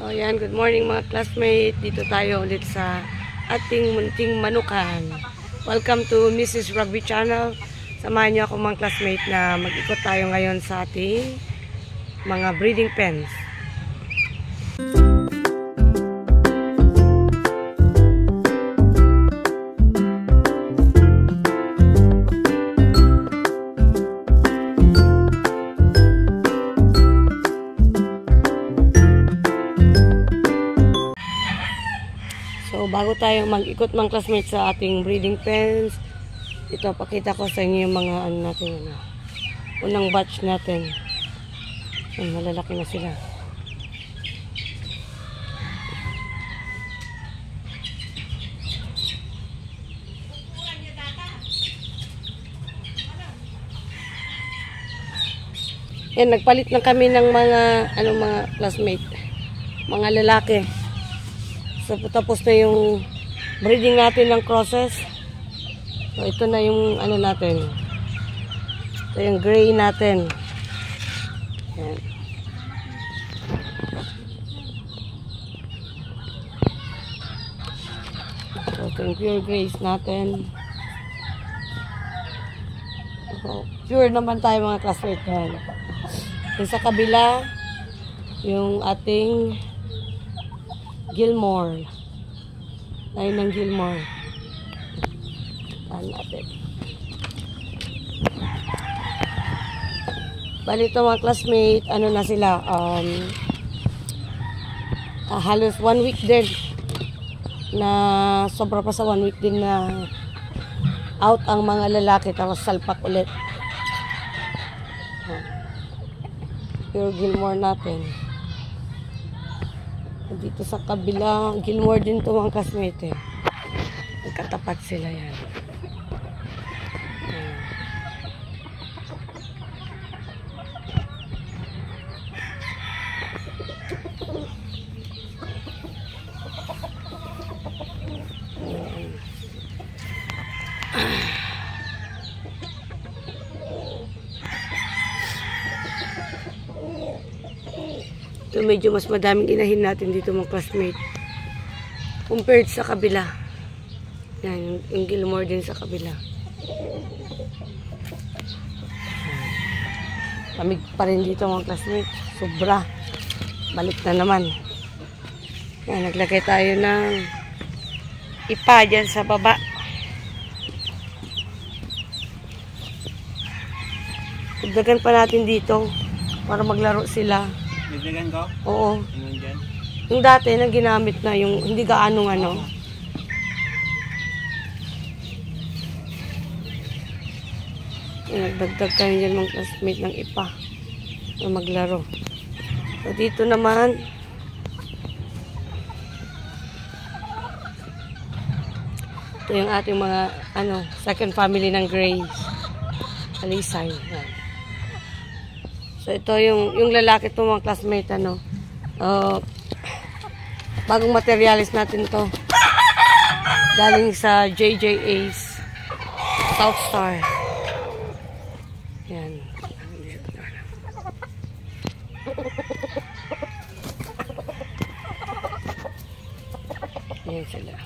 So yan, good morning mga classmate. Dito tayo ulit sa ating munting manukan. Welcome to Mrs. Rugby Channel. Samahan niyo ako mga classmate na mag-ikot tayo ngayon sa ating mga breeding pens. So, bago tayo mag-ikot mga classmates sa ating breeding pens, ito, pakita ko sa inyo yung mga ano natin, unang batch natin. Ay, malalaki na sila. Yan, nagpalit na kami ng mga, mga classmate, mga lalaki. So, tapos na yung breeding natin ng crosses. So, ito na yung ano natin. Ito yung gray natin. Ayan. So, ito yung pure grays natin. So, pure naman tayo mga classmates. Yung sa kabila, yung ating Gilmore. Ayun ng Gilmore. Saan natin? Bali ito mga classmate, ano na sila, halos 1 week din. Na sobra pa sa 1 week din na out ang mga lalaki, tapos salpak ulit. Pure Gilmore natin. Dito sa kabila, Gilmore din to mga classmate. Magkatapat sila yan. So, medyo mas madaming inahin natin dito mga classmate compared sa kabila. Yan, yung Gilmore din sa kabila. Lamig pa rin dito mga classmate. Sobra. Balik na naman. Yan, naglagay tayo ng ipa dyan sa baba. Dagdagan pa natin dito para maglaro sila. Dagdagan ko? Oo. Yung dati na ginamit na, yung hindi gaanong ano. Nagdagdag kayo dyan mga classmate ng ipa na maglaro. So dito naman, ito yung ating mga second family ng Grays. Alisay. Yan. So, ito yung lalaki to mga classmate, bagong materialis natin to. Galing sa JJ Ace. South Star. Yan. Yan sila.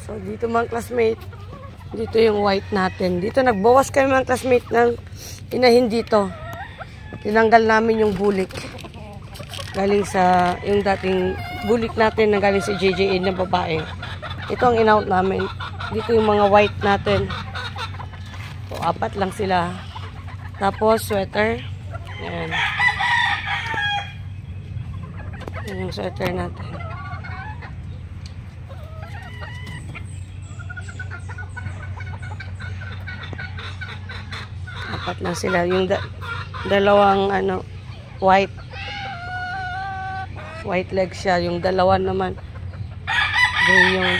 So, dito mga classmate, dito yung white natin. Dito nagbawas kami mga classmate ng inahin dito. Tinanggal namin yung bulik. Galing sa, yung dating bulik natin na galing sa JJA na babae. Ito ang in-out namin. Dito yung mga white natin. So, 4 lang sila. Tapos, sweater. Ayan. Ayan yung sweater natin. Apat lang sila. Yung dalawang white leg siya. Yung dalawa naman gray yung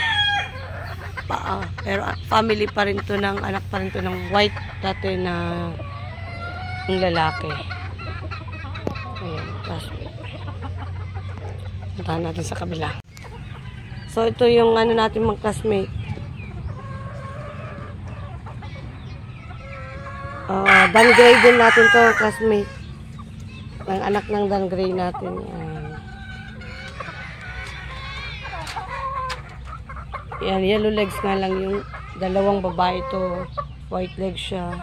paa. Pero family pa rin to ng, anak pa rin to ng white dati na yung lalaki. Ayan. Puntahan natin sa kabila. So ito yung natin mga classmate. Dan Gray din natin to, classmate. Ang anak ng Dan Gray natin. Yan, yellow legs nga lang yung dalawang babae to. White legs siya.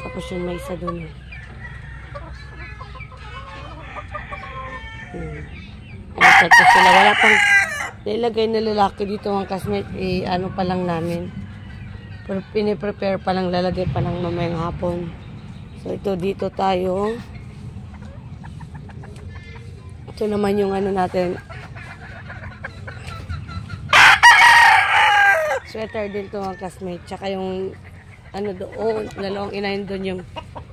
Tapos yung may isa dun. Tapos sila. Wala pang nilagay na lalaki dito mga classmate. Ano pa lang namin. Pero piniprepare pa lang, lalagay pa lang mamayang hapon. So ito dito tayo. Ito naman yung ano natin. Sweater din to mga classmate. Tsaka yung ano doon, dalawang inahin doon yung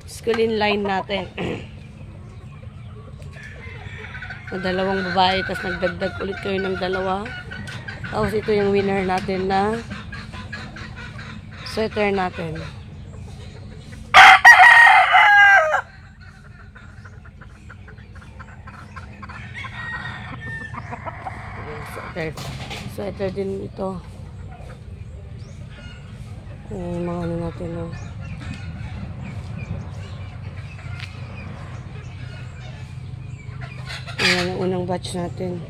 schooling line natin. Na dalawang babae, tapos nagdagdag ulit kayo ng dalawa. Tapos ito yung winner natin na sweater natin. Sweater din ito. Yung mga ano natin, no? Ayan ang unang batch natin.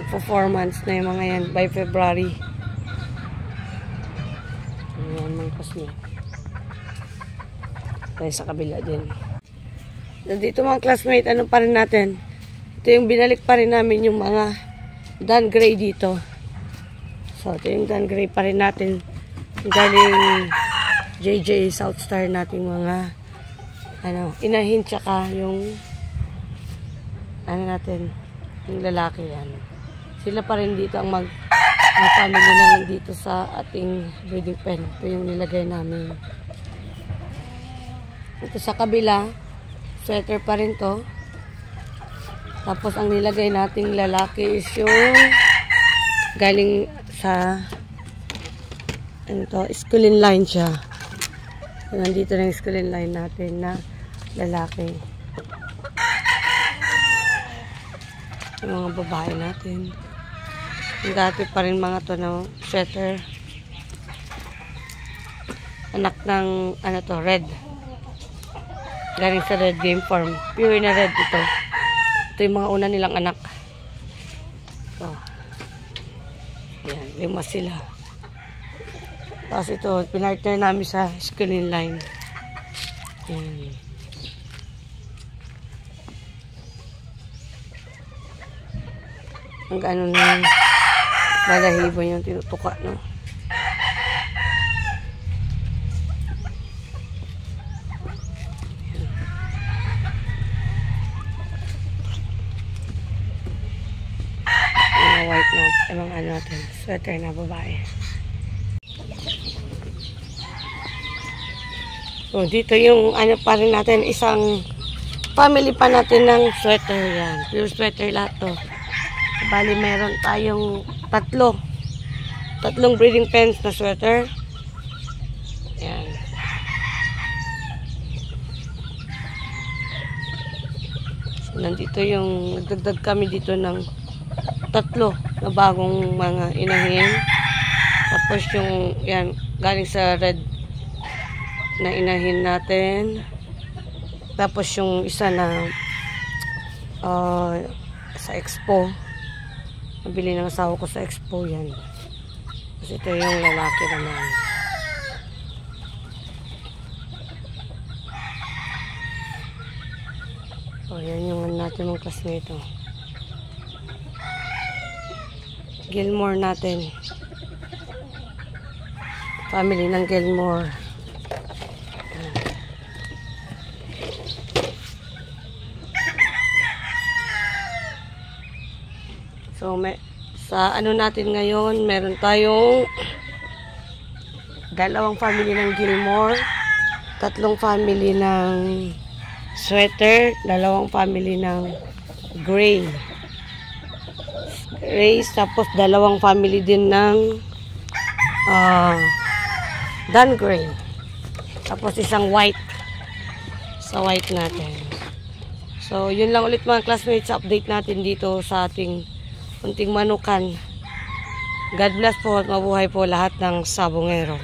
Performance na yung mga yan by February. Ayan mga classmate. Tayo sa kabila din. Nandito mga classmate, ano pa rin natin? Ito yung binalik pa rin namin yung mga Dan Gray dito. So ito yung Dan Gray pa rin natin. Galing JJ Southstar nating mga ano, inahin tsaka yung ano natin, yung lalaki yan. Sila pa rin dito ang family na dito sa ating breeding pen. Ito yung nilagay namin. Ito sa kabila, sweater pa rin to. Tapos ang nilagay nating lalaki is yung galing sa ano to, schooling line siya. So, nandito na yung schooling line natin na lalaki. Yung mga babae natin. Yung dati pa rin mga to na sweater. Anak ng ano to, red. Galing sa red game farm. Pure na red ito. Ito yung mga una nilang anak. So, yan, 5 sila. Tapos ito, pinartner namin sa schooling line. Yan. Ang ano na balahibo yung tinutuka, no? Mga white na, mga ano natin, sweater na babae. So, dito yung ano pa rin natin, isang family pa natin ng sweater yan. Pure sweater lahat to. Bali, meron tayong tatlong breeding pens na sweater. Yan. So, nandito yung, nagdagdag kami dito ng 3 na bagong mga inahin. Tapos yung, yan, galing sa red na inahin natin. Tapos yung isa na sa expo. Nabili ng asawa ko sa expo yan. Kasi ito yung lalaki naman. So yan yung natin ng classmate. Gilmore natin. Family ng Gilmore. So, sa ano natin ngayon, meron tayong 2 family ng Gilmore, 3 family ng sweater, 2 family ng gray. Tapos 2 family din ng Dan Gray. Tapos isang white. Sa white natin. So, yun lang ulit mga classmates, update natin dito sa ating kunting manukan. God bless po at mabuhay po lahat ng sabongero.